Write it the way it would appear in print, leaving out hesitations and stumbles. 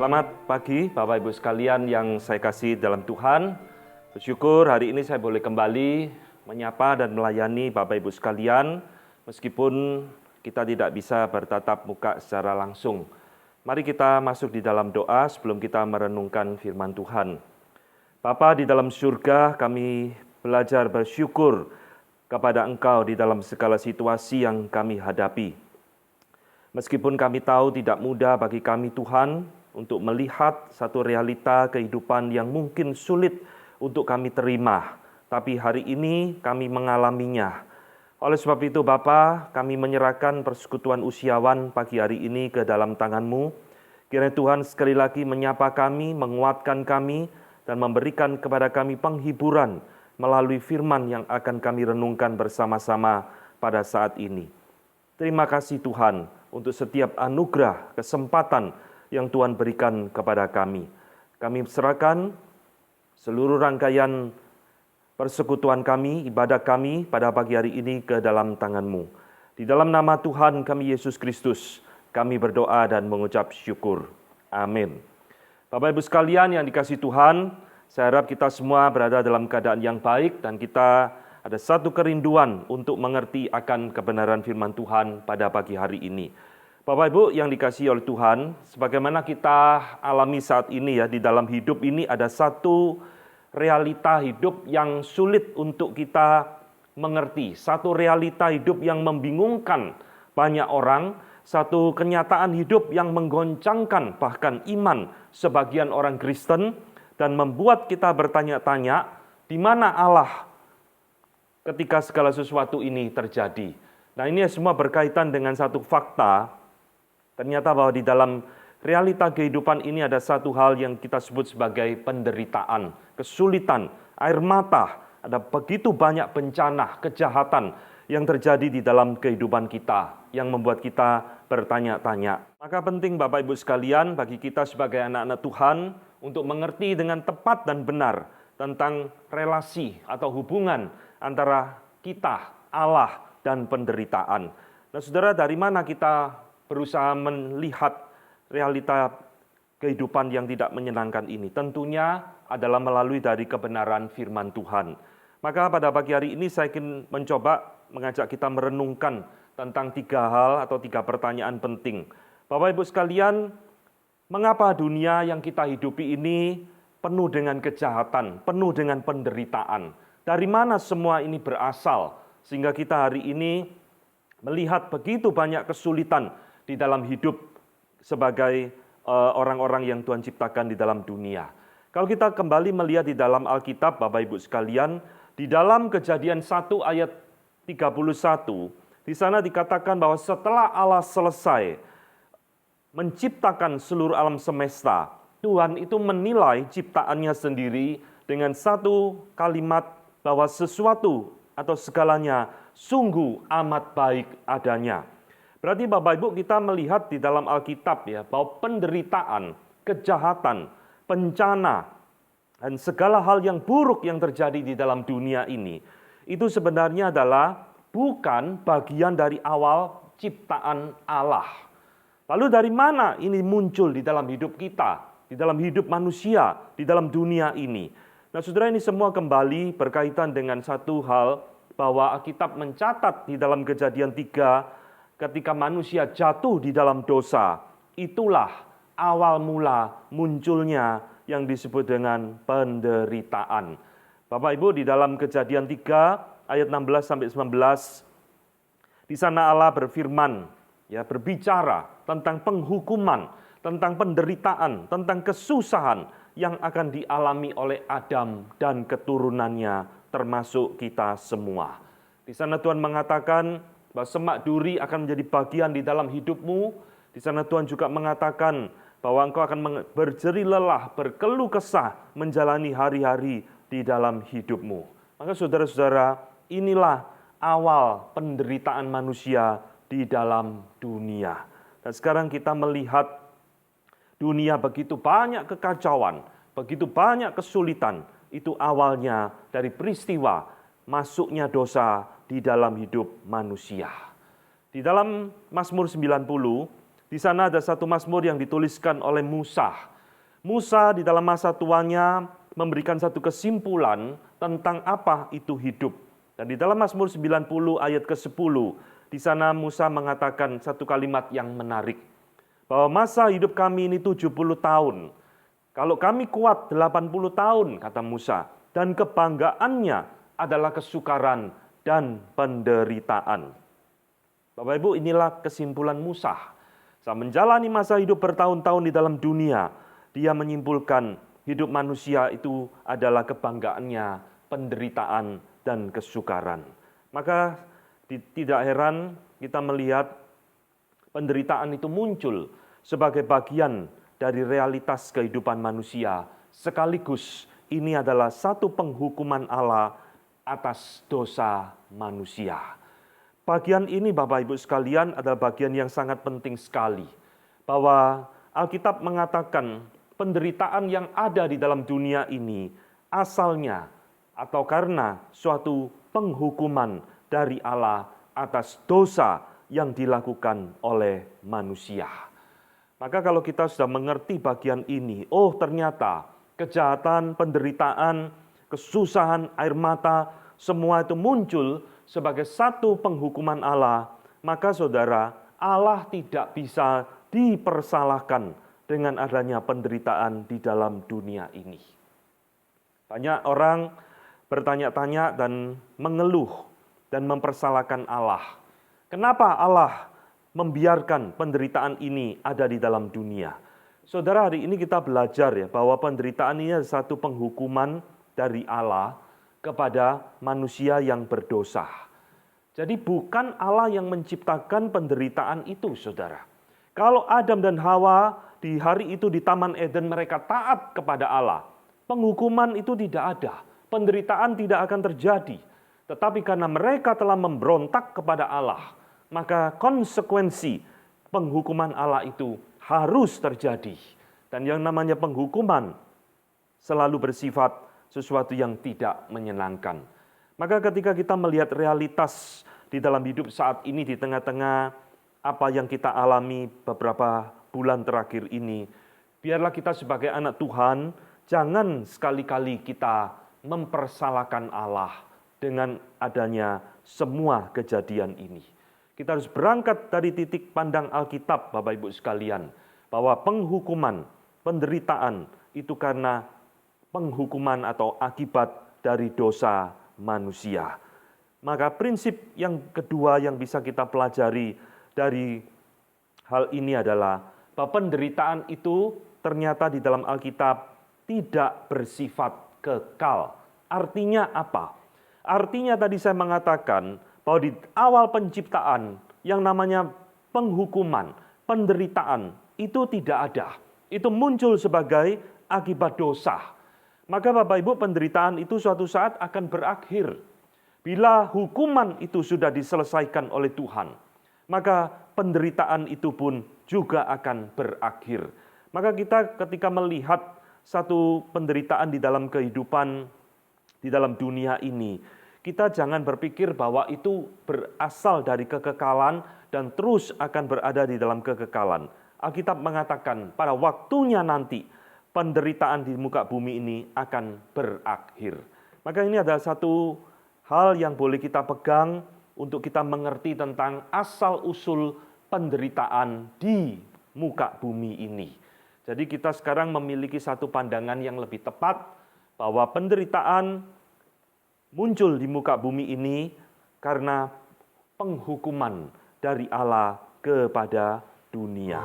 Selamat pagi Bapak Ibu sekalian yang saya kasih dalam Tuhan. Bersyukur hari ini saya boleh kembali menyapa dan melayani Bapak Ibu sekalian, meskipun kita tidak bisa bertatap muka secara langsung. Mari kita masuk di dalam doa sebelum kita merenungkan firman Tuhan. Bapa di dalam surga, kami belajar bersyukur kepada Engkau di dalam segala situasi yang kami hadapi. Meskipun kami tahu tidak mudah bagi kami Tuhan untuk melihat satu realita kehidupan yang mungkin sulit untuk kami terima, tapi hari ini kami mengalaminya. Oleh sebab itu Bapa, kami menyerahkan persekutuan usiawan pagi hari ini ke dalam tangan-Mu. Kiranya Tuhan sekali lagi menyapa kami, menguatkan kami, dan memberikan kepada kami penghiburan melalui firman yang akan kami renungkan bersama-sama pada saat ini. Terima kasih Tuhan untuk setiap anugerah, kesempatan yang Tuhan berikan kepada kami. Kami serahkan seluruh rangkaian persekutuan kami, ibadah kami pada pagi hari ini ke dalam tangan-Mu. Di dalam nama Tuhan kami Yesus Kristus, kami berdoa dan mengucap syukur. Amin. Bapak Ibu sekalian yang dikasihi Tuhan, saya harap kita semua berada dalam keadaan yang baik dan kita ada satu kerinduan untuk mengerti akan kebenaran firman Tuhan pada pagi hari ini. Bapak Ibu yang dikasihi oleh Tuhan, sebagaimana kita alami saat ini ya, di dalam hidup ini ada satu realita hidup yang sulit untuk kita mengerti. Satu realita hidup yang membingungkan banyak orang, satu kenyataan hidup yang menggoncangkan bahkan iman sebagian orang Kristen dan membuat kita bertanya-tanya, di mana Allah ketika segala sesuatu ini terjadi. Nah, ini semua berkaitan dengan satu fakta. Ternyata bahwa di dalam realita kehidupan ini ada satu hal yang kita sebut sebagai penderitaan, kesulitan, air mata. Ada begitu banyak bencana, kejahatan yang terjadi di dalam kehidupan kita, yang membuat kita bertanya-tanya. Maka penting Bapak Ibu sekalian bagi kita sebagai anak-anak Tuhan untuk mengerti dengan tepat dan benar tentang relasi atau hubungan antara kita, Allah, dan penderitaan. Nah saudara, dari mana kita berusaha melihat realita kehidupan yang tidak menyenangkan ini? Tentunya adalah melalui dari kebenaran firman Tuhan. Maka pada pagi hari ini saya ingin mencoba mengajak kita merenungkan tentang 3 hal atau 3 pertanyaan penting. Bapak Ibu sekalian, mengapa dunia yang kita hidupi ini penuh dengan kejahatan, penuh dengan penderitaan? Dari mana semua ini berasal? Sehingga kita hari ini melihat begitu banyak kesulitan di dalam hidup sebagai orang-orang yang Tuhan ciptakan di dalam dunia. Kalau kita kembali melihat di dalam Alkitab, Bapak Ibu sekalian, di dalam Kejadian 1 ayat 31, di sana dikatakan bahwa setelah Allah selesai menciptakan seluruh alam semesta, Tuhan itu menilai ciptaannya sendiri dengan satu kalimat bahwa sesuatu atau segalanya sungguh amat baik adanya. Berarti Bapak Ibu kita melihat di dalam Alkitab ya, bahwa penderitaan, kejahatan, bencana, dan segala hal yang buruk yang terjadi di dalam dunia ini, itu sebenarnya adalah bukan bagian dari awal ciptaan Allah. Lalu dari mana ini muncul di dalam hidup kita, di dalam hidup manusia, di dalam dunia ini? Nah saudara, ini semua kembali berkaitan dengan satu hal, bahwa Alkitab mencatat di dalam Kejadian 3, ketika manusia jatuh di dalam dosa, itulah awal mula munculnya yang disebut dengan penderitaan. Bapak Ibu, di dalam Kejadian 3 ayat 16-19, di sana Allah berfirman, ya, berbicara tentang penghukuman, tentang penderitaan, tentang kesusahan yang akan dialami oleh Adam dan keturunannya, termasuk kita semua. Di sana Tuhan mengatakan bahwa semak duri akan menjadi bagian di dalam hidupmu. Di sana Tuhan juga mengatakan bahwa engkau akan berjerih lelah, berkeluh kesah, menjalani hari-hari di dalam hidupmu. Maka saudara-saudara, inilah awal penderitaan manusia di dalam dunia. Dan sekarang kita melihat dunia begitu banyak kekacauan, begitu banyak kesulitan. Itu awalnya dari peristiwa masuknya dosa di dalam hidup manusia. Di dalam Mazmur 90, di sana ada satu Mazmur yang dituliskan oleh Musa. Musa di dalam masa tuanya memberikan satu kesimpulan tentang apa itu hidup. Dan di dalam Mazmur 90 ayat ke-10, di sana Musa mengatakan satu kalimat yang menarik. Bahwa masa hidup kami ini 70 tahun. Kalau kami kuat 80 tahun, kata Musa. Dan kebanggaannya adalah kesukaran dan penderitaan. Bapak Ibu, inilah kesimpulan Musa. Saat menjalani masa hidup bertahun-tahun di dalam dunia, dia menyimpulkan hidup manusia itu adalah kebanggaannya, penderitaan, dan kesukaran. Maka tidak heran kita melihat penderitaan itu muncul sebagai bagian dari realitas kehidupan manusia. Sekaligus ini adalah satu penghukuman Allah atas dosa manusia. Bagian ini Bapak Ibu sekalian adalah bagian yang sangat penting sekali. Bahwa Alkitab mengatakan penderitaan yang ada di dalam dunia ini asalnya atau karena suatu penghukuman dari Allah atas dosa yang dilakukan oleh manusia. Maka kalau kita sudah mengerti bagian ini, oh ternyata kejahatan, penderitaan, kesusahan, air mata, semua itu muncul sebagai satu penghukuman Allah, maka saudara, Allah tidak bisa dipersalahkan dengan adanya penderitaan di dalam dunia ini. Banyak orang bertanya-tanya dan mengeluh dan mempersalahkan Allah. Kenapa Allah membiarkan penderitaan ini ada di dalam dunia? Saudara, hari ini kita belajar ya bahwa penderitaan ini adalah satu penghukuman dari Allah kepada manusia yang berdosa. Jadi bukan Allah yang menciptakan penderitaan itu, saudara. Kalau Adam dan Hawa di hari itu di Taman Eden mereka taat kepada Allah, penghukuman itu tidak ada, penderitaan tidak akan terjadi. Tetapi karena mereka telah memberontak kepada Allah, maka konsekuensi penghukuman Allah itu harus terjadi. Dan yang namanya penghukuman selalu bersifat sesuatu yang tidak menyenangkan. Maka ketika kita melihat realitas di dalam hidup saat ini di tengah-tengah apa yang kita alami beberapa bulan terakhir ini, biarlah kita sebagai anak Tuhan, jangan sekali-kali kita mempersalahkan Allah dengan adanya semua kejadian ini. Kita harus berangkat dari titik pandang Alkitab, Bapak Ibu sekalian, bahwa penghukuman, penderitaan itu karena penghukuman atau akibat dari dosa manusia. Maka prinsip yang kedua yang bisa kita pelajari dari hal ini adalah bahwa penderitaan itu ternyata di dalam Alkitab tidak bersifat kekal. Artinya apa? Artinya tadi saya mengatakan bahwa di awal penciptaan yang namanya penghukuman, penderitaan itu tidak ada. Itu muncul sebagai akibat dosa. Maka Bapak Ibu, penderitaan itu suatu saat akan berakhir. Bila hukuman itu sudah diselesaikan oleh Tuhan, maka penderitaan itu pun juga akan berakhir. Maka kita ketika melihat satu penderitaan di dalam kehidupan, di dalam dunia ini, kita jangan berpikir bahwa itu berasal dari kekekalan dan terus akan berada di dalam kekekalan. Alkitab mengatakan pada waktunya nanti penderitaan di muka bumi ini akan berakhir. Maka ini adalah satu hal yang boleh kita pegang untuk kita mengerti tentang asal-usul penderitaan di muka bumi ini. Jadi kita sekarang memiliki satu pandangan yang lebih tepat bahwa penderitaan muncul di muka bumi ini karena penghukuman dari Allah kepada dunia.